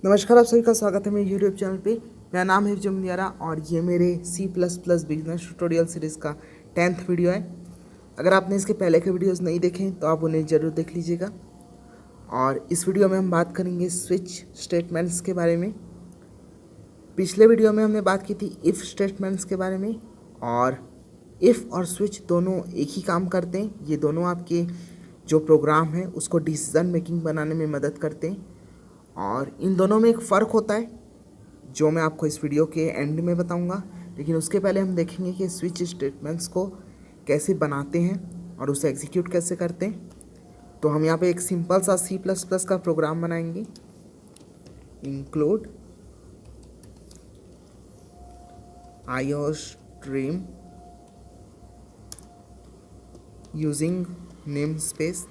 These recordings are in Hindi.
नमस्कार, आप सभी का स्वागत है मेरे यूट्यूब चैनल पे। मेरा नाम है जमनियारा और ये मेरे C++ बिजनेस ट्यूटोरियल सीरीज़ का 10th वीडियो है। अगर आपने इसके पहले के वीडियोस नहीं देखे तो आप उन्हें ज़रूर देख लीजिएगा। और इस वीडियो में हम बात करेंगे स्विच स्टेटमेंट्स के बारे में। पिछले वीडियो में हमने बात की थी इफ़ स्टेटमेंट्स के बारे में, और इफ़ और स्विच दोनों एक ही काम करते हैं। ये दोनों आपके जो प्रोग्राम है उसको डिसीजन मेकिंग बनाने में मदद करते हैं, और इन दोनों में एक फ़र्क होता है जो मैं आपको इस वीडियो के एंड में बताऊंगा। लेकिन उसके पहले हम देखेंगे कि स्विच स्टेटमेंट्स को कैसे बनाते हैं और उसे एग्जीक्यूट कैसे करते हैं। तो हम यहाँ पे एक सिंपल सा C++ का प्रोग्राम बनाएंगे। Include IOStream using name space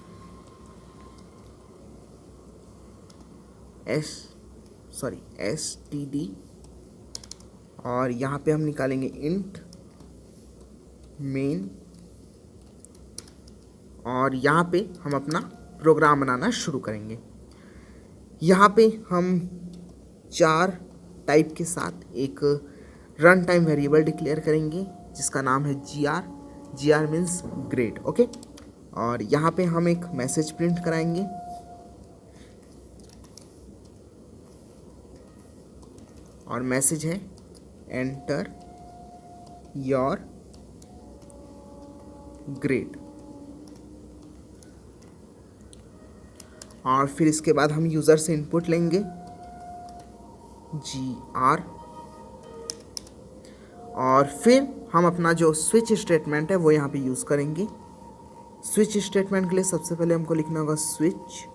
std, और यहाँ पे हम निकालेंगे इंट मेन, और यहाँ पे हम अपना प्रोग्राम बनाना शुरू करेंगे। यहाँ पे हम 4 टाइप के साथ एक रन टाइम वेरिएबल डिक्लेयर करेंगे जिसका नाम है GR मीन्स ग्रेड। ओके, और यहाँ पे हम एक मैसेज प्रिंट कराएंगे। और मैसेज है एंटर योर ग्रेड। और फिर इसके बाद हम यूज़र से इनपुट लेंगे GR, और फिर हम अपना जो स्विच स्टेटमेंट है वो यहाँ पे यूज़ करेंगे। स्विच स्टेटमेंट के लिए सबसे पहले हमको लिखना होगा स्विच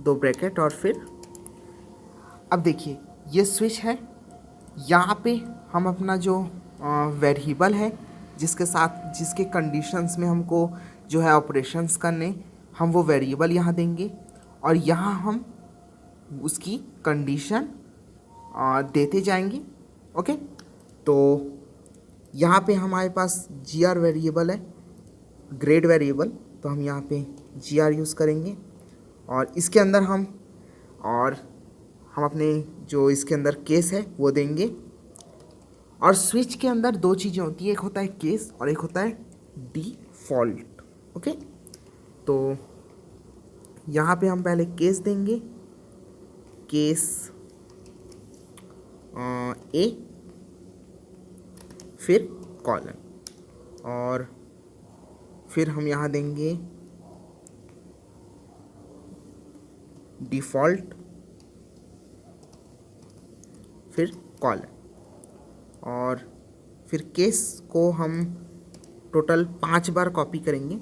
2 ब्रैकेट, और फिर अब देखिए ये स्विच है। यहाँ पे हम अपना जो वेरिएबल है जिसके कंडीशंस में हमको जो है ऑपरेशंस करने, हम वो वेरिएबल यहाँ देंगे, और यहाँ हम उसकी कंडीशन देते जाएंगे। ओके, तो यहाँ पे हमारे पास GR वेरिएबल है, ग्रेड वेरिएबल, तो हम यहाँ पे GR यूज़ करेंगे, और इसके अंदर हम अपने जो इसके अंदर केस है वो देंगे। और स्विच के अंदर 2 चीज़ें होती है, एक होता है केस और एक होता है डिफ़ॉल्ट। ओके, तो यहाँ पे हम पहले केस देंगे, केस A, फिर कॉलन, और फिर हम यहाँ देंगे डिफ़ॉल्ट, फिर कॉलन, और फिर केस को हम टोटल 5 बार कॉपी करेंगे।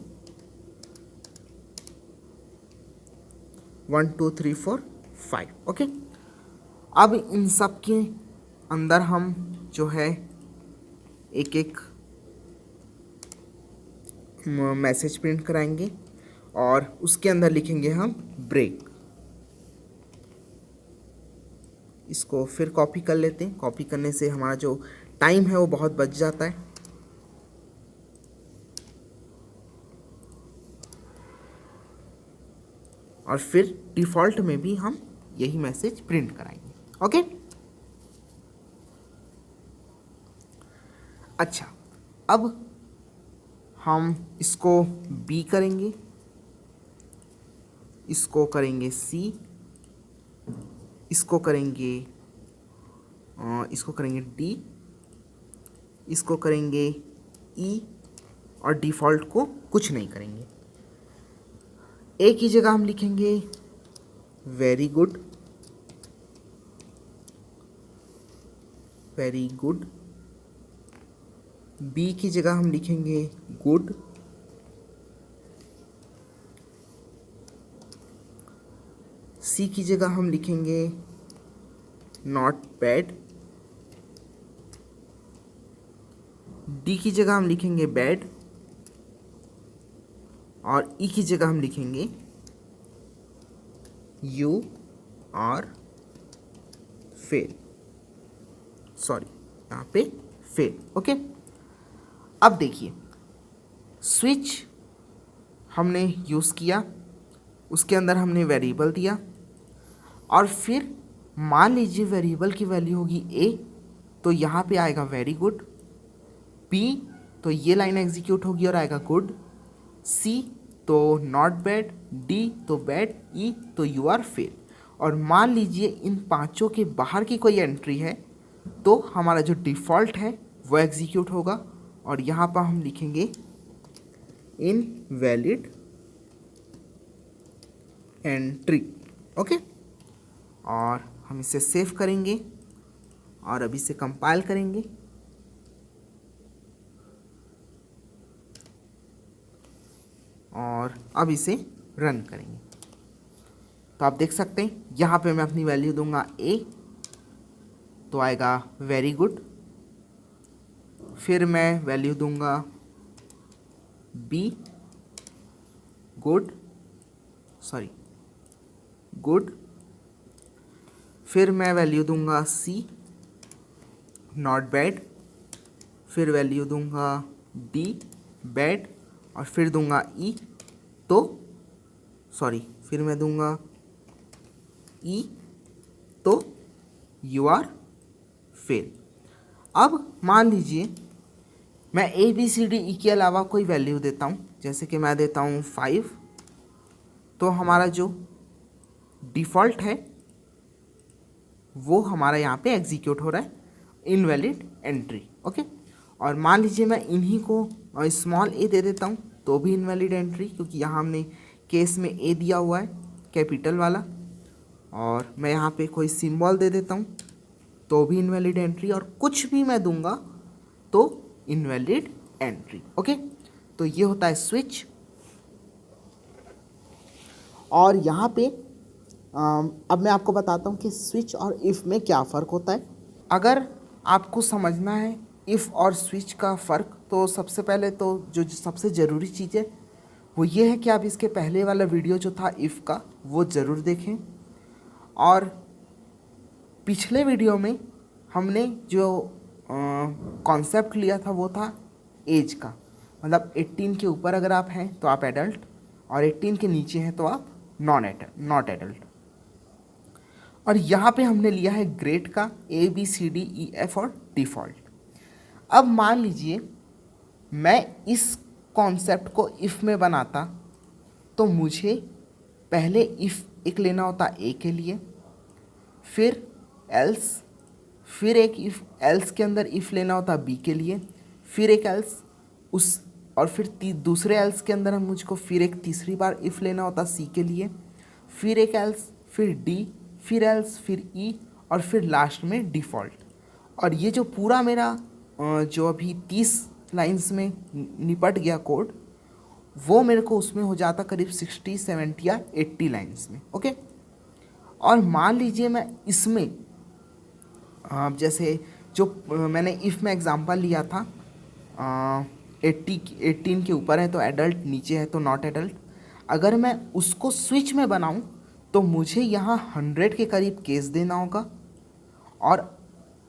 1 2 3 4 5। ओके, अब इन सब के अंदर हम जो है एक एक मैसेज प्रिंट कराएंगे, और उसके अंदर लिखेंगे हम ब्रेक। इसको फिर कॉपी कर लेते हैं। कॉपी करने से हमारा जो टाइम है वो बहुत बच जाता है। और फिर डिफ़ॉल्ट में भी हम यही मैसेज प्रिंट कराएंगे। ओके, अच्छा, अब हम इसको B करेंगे, इसको करेंगे C, इसको करेंगे D, इसको करेंगे E, और डिफ़ॉल्ट को कुछ नहीं करेंगे। A की जगह हम लिखेंगे very good, very good. B की जगह हम लिखेंगे गुड, C की जगह हम लिखेंगे नॉट बैड, D की जगह हम लिखेंगे बैड, और E की जगह हम लिखेंगे यू आर फेल, सॉरी यहाँ पे फेल। ओके, अब देखिए स्विच हमने यूज़ किया, उसके अंदर हमने वेरिएबल दिया। और फिर मान लीजिए वेरिएबल की वैल्यू होगी ए, तो यहाँ पे आएगा वेरी गुड, बी तो ये लाइन एग्जीक्यूट होगी और आएगा गुड, सी तो नॉट बैड, डी तो बैड, ई तो यू आर फेल। और मान लीजिए इन पांचों के बाहर की कोई एंट्री है तो हमारा जो डिफ़ॉल्ट है वो एग्जीक्यूट होगा और यहाँ पर हम लिखेंगे इनवैलिड एंट्री। ओके, और हम इसे सेव करेंगे और अब इसे कंपाइल करेंगे। और अब इसे रन करेंगे तो आप देख सकते हैं यहाँ पे मैं अपनी वैल्यू दूंगा ए, तो आएगा वेरी गुड, फिर मैं वैल्यू दूंगा बी, गुड, फिर मैं वैल्यू दूंगा सी, नॉट बैड, फिर वैल्यू दूंगा डी, बैड, और फिर दूंगा ई फिर मैं दूंगा ई तो यू आर फेल। अब मान लीजिए मैं ए बी सी डी ई के अलावा कोई वैल्यू देता हूँ, जैसे कि मैं देता हूँ 5, तो हमारा जो डिफ़ॉल्ट है वो हमारा यहाँ पे एग्जीक्यूट हो रहा है, इनवैलिड एंट्री। ओके, और मान लीजिए मैं इन्हीं को स्मॉल ए दे देता हूँ तो भी इनवैलिड एंट्री, क्योंकि यहाँ हमने केस में ए दिया हुआ है कैपिटल वाला, और मैं यहाँ पे कोई सिंबल दे देता हूँ तो भी इनवैलिड एंट्री, और कुछ भी मैं दूंगा तो इनवैलिड एंट्री। ओके, तो ये होता है स्विच। और यहाँ पे अब मैं आपको बताता हूँ कि स्विच और इफ़ में क्या फ़र्क होता है। अगर आपको समझना है इफ़ और स्विच का फ़र्क, तो सबसे पहले तो जो सबसे ज़रूरी चीज़ है वो ये है कि आप इसके पहले वाला वीडियो जो था इफ़ का वो ज़रूर देखें। और पिछले वीडियो में हमने जो कॉन्सेप्ट लिया था वो था एज का, मतलब 18 के ऊपर अगर आप हैं तो आप एडल्ट, और 18 के नीचे हैं तो आप नॉट एडल्ट। और यहाँ पे हमने लिया है ग्रेड का A B C D E F और डिफ़ॉल्ट। अब मान लीजिए मैं इस कॉन्सेप्ट को इफ़ में बनाता तो मुझे पहले इफ़ एक लेना होता ए के लिए, फिर एल्स, फिर एक इफ़ एल्स के अंदर इफ़ लेना होता बी के लिए, फिर एक एल्स उस, और फिर दूसरे एल्स के अंदर हम मुझको फिर एक तीसरी बार इफ़ लेना होता सी के लिए, फिर एक एल्स, फिर डी, फिर एल्स, फिर ई, और फिर लास्ट में डिफ़ॉल्ट। और ये जो पूरा मेरा जो अभी 30 लाइंस में निपट गया कोड, वो मेरे को उसमें हो जाता करीब 60, 70 या 80 लाइंस में। ओके, और मान लीजिए मैं इसमें जैसे जो मैंने इफ़ में एग्जांपल लिया था 18 के ऊपर है तो एडल्ट, नीचे है तो नॉट एडल्ट, अगर मैं उसको स्विच में बनाऊं तो मुझे यहाँ 100 के करीब केस देना होगा, और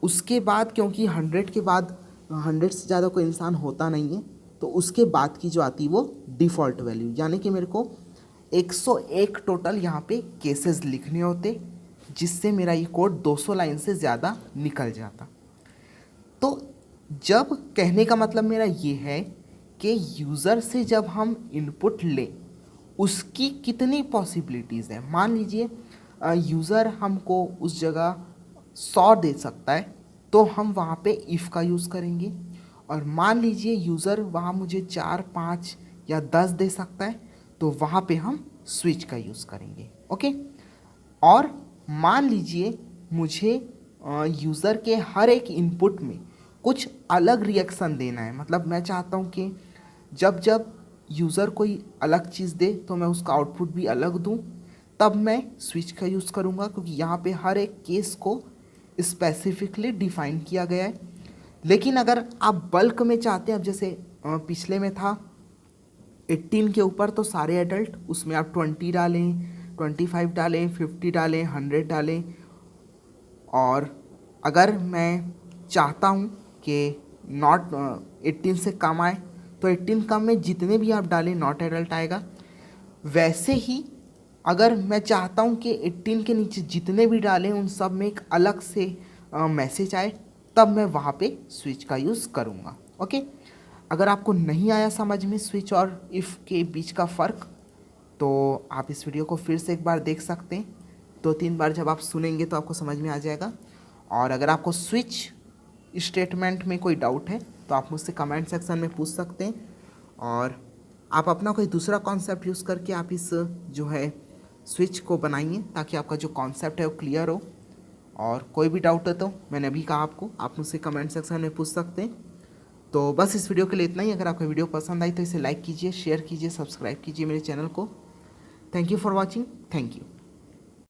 उसके बाद क्योंकि 100 के बाद 100 से ज़्यादा कोई इंसान होता नहीं है तो उसके बाद की जो आती है वो डिफ़ॉल्ट वैल्यू, यानी कि मेरे को 101 टोटल यहाँ पे केसेस लिखने होते, जिससे मेरा ये कोड 200 लाइन से ज़्यादा निकल जाता। तो जब कहने का मतलब मेरा ये है कि यूज़र से जब हम इनपुट लें उसकी कितनी पॉसिबिलिटीज़ है। मान लीजिए यूज़र हमको उस जगह 100 दे सकता है तो हम वहाँ पे इफ़ का यूज़ करेंगे, और मान लीजिए यूज़र वहाँ मुझे 4, 5 या 10 दे सकता है तो वहाँ पे हम स्विच का यूज़ करेंगे। ओके, और मान लीजिए मुझे यूज़र के हर एक इनपुट में कुछ अलग रिएक्शन देना है, मतलब मैं चाहता हूँ कि जब जब यूज़र कोई अलग चीज़ दे तो मैं उसका आउटपुट भी अलग दूँ, तब मैं स्विच का यूज़ करूँगा, क्योंकि यहाँ पे हर एक केस को स्पेसिफिकली डिफ़ाइन किया गया है। लेकिन अगर आप बल्क में चाहते हैं, अब जैसे पिछले में था 18 के ऊपर तो सारे एडल्ट, उसमें आप 20 डालें, 25 डालें, 50 डालें, 100 डालें, और अगर मैं चाहता हूँ कि नॉट 18 से कम आए तो 18 कम में जितने भी आप डालें नॉट एडल्ट आएगा। वैसे ही अगर मैं चाहता हूँ कि 18 के नीचे जितने भी डालें उन सब में एक अलग से मैसेज आए, तब मैं वहाँ पे स्विच का यूज़ करूँगा। ओके, अगर आपको नहीं आया समझ में स्विच और इफ़ के बीच का फ़र्क, तो आप इस वीडियो को फिर से एक बार देख सकते हैं। 2-3 बार जब आप सुनेंगे तो आपको समझ में आ जाएगा। और अगर आपको स्विच स्टेटमेंट में कोई डाउट है तो आप मुझसे कमेंट सेक्शन में पूछ सकते हैं, और आप अपना कोई दूसरा कॉन्सेप्ट यूज़ करके आप इस जो है स्विच को बनाइए, ताकि आपका जो कॉन्सेप्ट है वो क्लियर हो। और कोई भी डाउट है तो मैंने अभी कहा आपको, आप मुझसे कमेंट सेक्शन में पूछ सकते हैं। तो बस इस वीडियो के लिए इतना ही। अगर आपको वीडियो पसंद आई तो इसे लाइक कीजिए, शेयर कीजिए, सब्सक्राइब कीजिए मेरे चैनल को। Thank you for watching. Thank you.